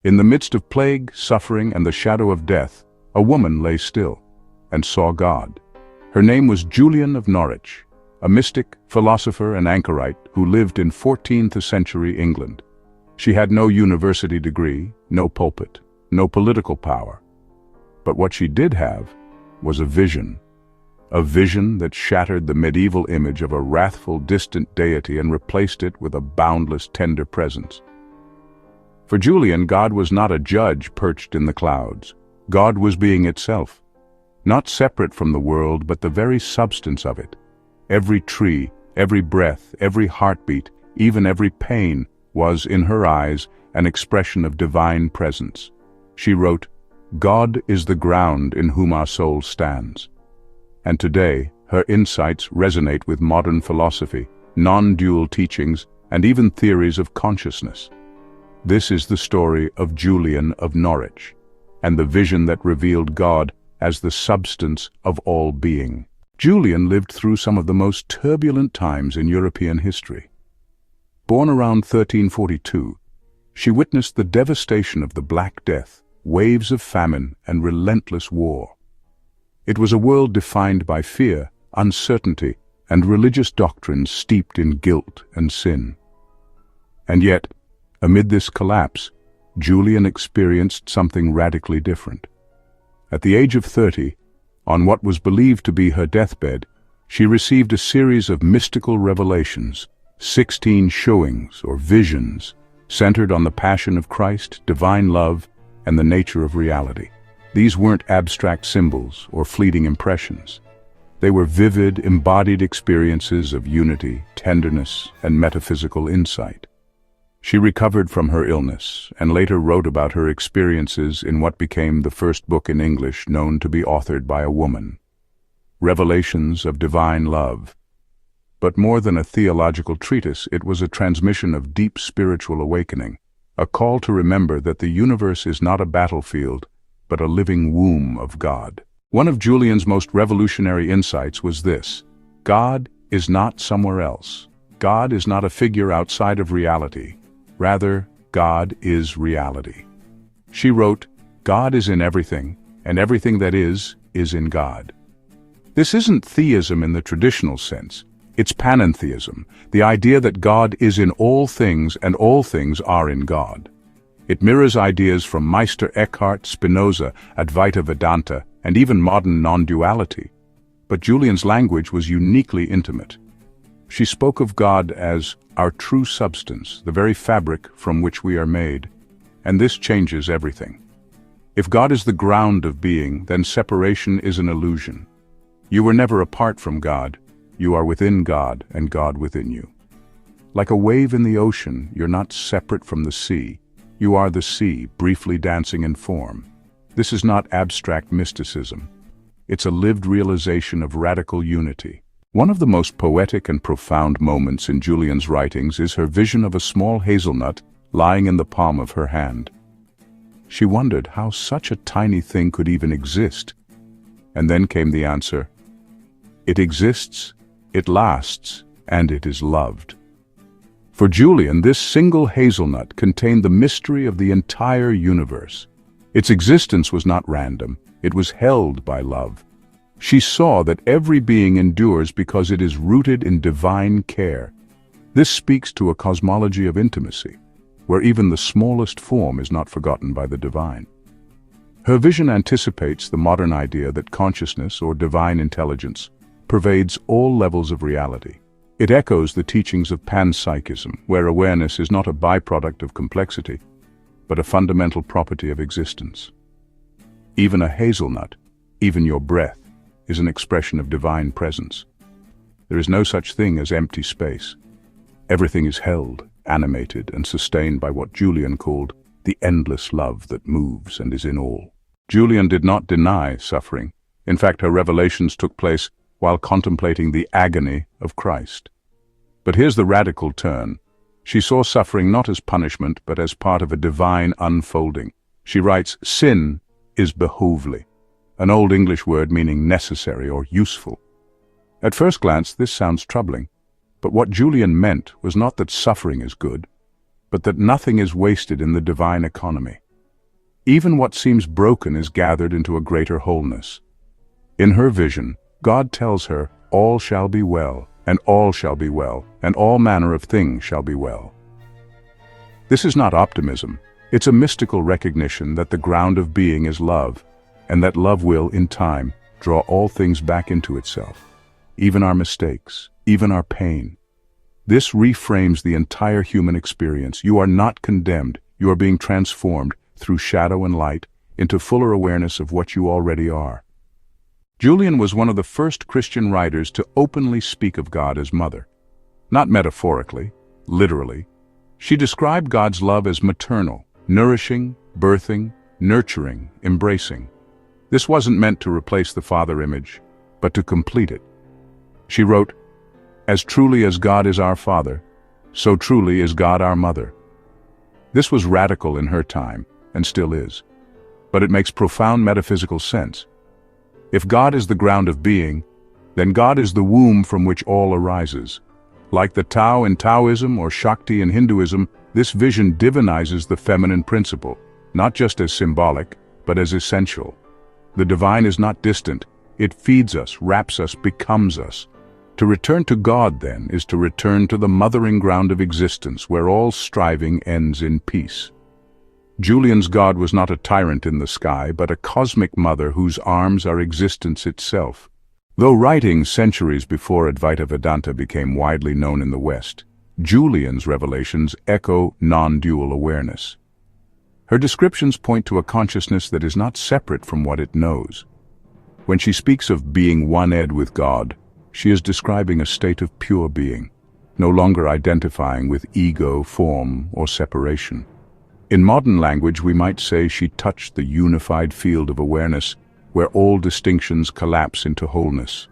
In the midst of plague, suffering, and the shadow of death, a woman lay still and saw God. Her name was Julian of Norwich, a mystic, philosopher, and anchorite who lived in 14th century England. She had no university degree, no pulpit, no political power. But what she did have was a vision that shattered the medieval image of a wrathful, distant deity and replaced it with a boundless, tender presence. For Julian, God was not a judge perched in the clouds. God was being itself, not separate from the world, but the very substance of it. Every tree, every breath, every heartbeat, even every pain, was, in her eyes, an expression of divine presence. She wrote, "God is the ground in whom our soul stands." And today, her insights resonate with modern philosophy, non-dual teachings, and even theories of consciousness. This is the story of Julian of Norwich, and the vision that revealed God as the substance of all being. Julian lived through some of the most turbulent times in European history. Born around 1342, she witnessed the devastation of the Black Death, waves of famine, and relentless war. It was a world defined by fear, uncertainty, and religious doctrines steeped in guilt and sin. And yet, amid this collapse, Julian experienced something radically different. At the age of 30, on what was believed to be her deathbed, she received a series of mystical revelations, 16 showings or visions, centered on the passion of Christ, divine love, and the nature of reality. These weren't abstract symbols or fleeting impressions. They were vivid, embodied experiences of unity, tenderness, and metaphysical insight. She recovered from her illness and later wrote about her experiences in what became the first book in English known to be authored by a woman, Revelations of Divine Love. But more than a theological treatise, it was a transmission of deep spiritual awakening, a call to remember that the universe is not a battlefield, but a living womb of God. One of Julian's most revolutionary insights was this: God is not somewhere else. God is not a figure outside of reality. Rather, God is reality. She wrote, "God is in everything, and everything that is in God." This isn't theism in the traditional sense. It's panentheism, the idea that God is in all things and all things are in God. It mirrors ideas from Meister Eckhart, Spinoza, Advaita Vedanta, and even modern non-duality. But Julian's language was uniquely intimate. She spoke of God as our true substance, the very fabric from which we are made. And this changes everything. If God is the ground of being, then separation is an illusion. You were never apart from God. You are within God and God within you. Like a wave in the ocean, you're not separate from the sea. You are the sea, briefly dancing in form. This is not abstract mysticism. It's a lived realization of radical unity. One of the most poetic and profound moments in Julian's writings is her vision of a small hazelnut lying in the palm of her hand. She wondered how such a tiny thing could even exist. And then came the answer: it exists, it lasts, and it is loved. For Julian, this single hazelnut contained the mystery of the entire universe. Its existence was not random, it was held by love. She saw that every being endures because it is rooted in divine care. This speaks to a cosmology of intimacy, where even the smallest form is not forgotten by the divine. Her vision anticipates the modern idea that consciousness or divine intelligence pervades all levels of reality. It echoes the teachings of panpsychism, where awareness is not a byproduct of complexity, but a fundamental property of existence. Even a hazelnut, even your breath, is an expression of divine presence. There is no such thing as empty space. Everything is held, animated, and sustained by what Julian called the endless love that moves and is in all. Julian did not deny suffering. In fact, her revelations took place while contemplating the agony of Christ. But here's the radical turn. She saw suffering not as punishment, but as part of a divine unfolding. She writes, "Sin is behovely," an Old English word meaning necessary or useful. At first glance, this sounds troubling, but what Julian meant was not that suffering is good, but that nothing is wasted in the divine economy. Even what seems broken is gathered into a greater wholeness. In her vision, God tells her, all shall be well, and all shall be well, and all manner of things shall be well. This is not optimism. It's a mystical recognition that the ground of being is love, and that love will, in time, draw all things back into itself, even our mistakes, even our pain. This reframes the entire human experience. You are not condemned. You are being transformed through shadow and light into fuller awareness of what you already are. Julian was one of the first Christian writers to openly speak of God as mother. Not metaphorically, literally. She described God's love as maternal, nourishing, birthing, nurturing, embracing. This wasn't meant to replace the father image, but to complete it. She wrote, "As truly as God is our Father, so truly is God our Mother." This was radical in her time, and still is. But it makes profound metaphysical sense. If God is the ground of being, then God is the womb from which all arises. Like the Tao in Taoism or Shakti in Hinduism, this vision divinizes the feminine principle, not just as symbolic, but as essential. The divine is not distant. It feeds us, wraps us, becomes us. To return to God, then, is to return to the mothering ground of existence, where all striving ends in peace. Julian's God was not a tyrant in the sky, but a cosmic mother whose arms are existence itself. Though writing centuries before Advaita Vedanta became widely known in the West, Julian's revelations echo non-dual awareness. Her descriptions point to a consciousness that is not separate from what it knows. When she speaks of being one-ed with God, she is describing a state of pure being, no longer identifying with ego, form, or separation. In modern language, we might say she touched the unified field of awareness where all distinctions collapse into wholeness.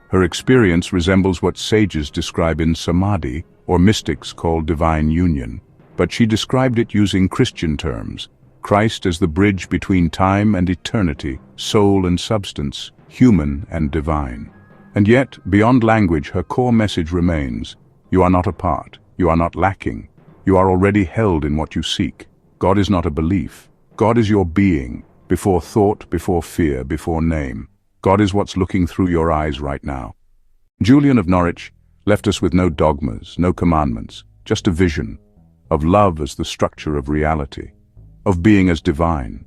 Her experience resembles what sages describe in samadhi, or mystics call divine union, but she described it using Christian terms: Christ as the bridge between time and eternity, soul and substance, human and divine. And yet, beyond language, her core message remains: you are not apart, you are not lacking, you are already held in what you seek. God is not a belief. God is your being, before thought, before fear, before name. God is what's looking through your eyes right now. Julian of Norwich left us with no dogmas, no commandments, just a vision of love as the structure of reality, of being as divine,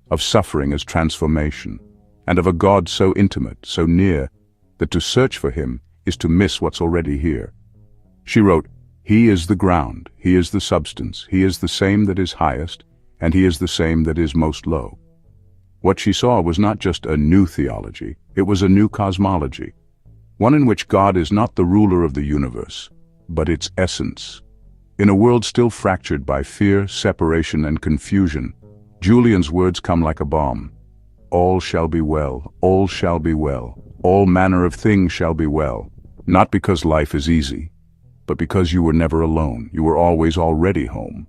of suffering as transformation, and of a God so intimate, so near, that to search for him is to miss what's already here. She wrote, "He is the ground, he is the substance, he is the same that is highest, and he is the same that is most low." What she saw was not just a new theology, it was a new cosmology, one in which God is not the ruler of the universe, but its essence. In a world still fractured by fear, separation, and confusion, Julian's words come like a balm. All shall be well, all shall be well, all manner of things shall be well, not because life is easy, but because you were never alone, you were always already home.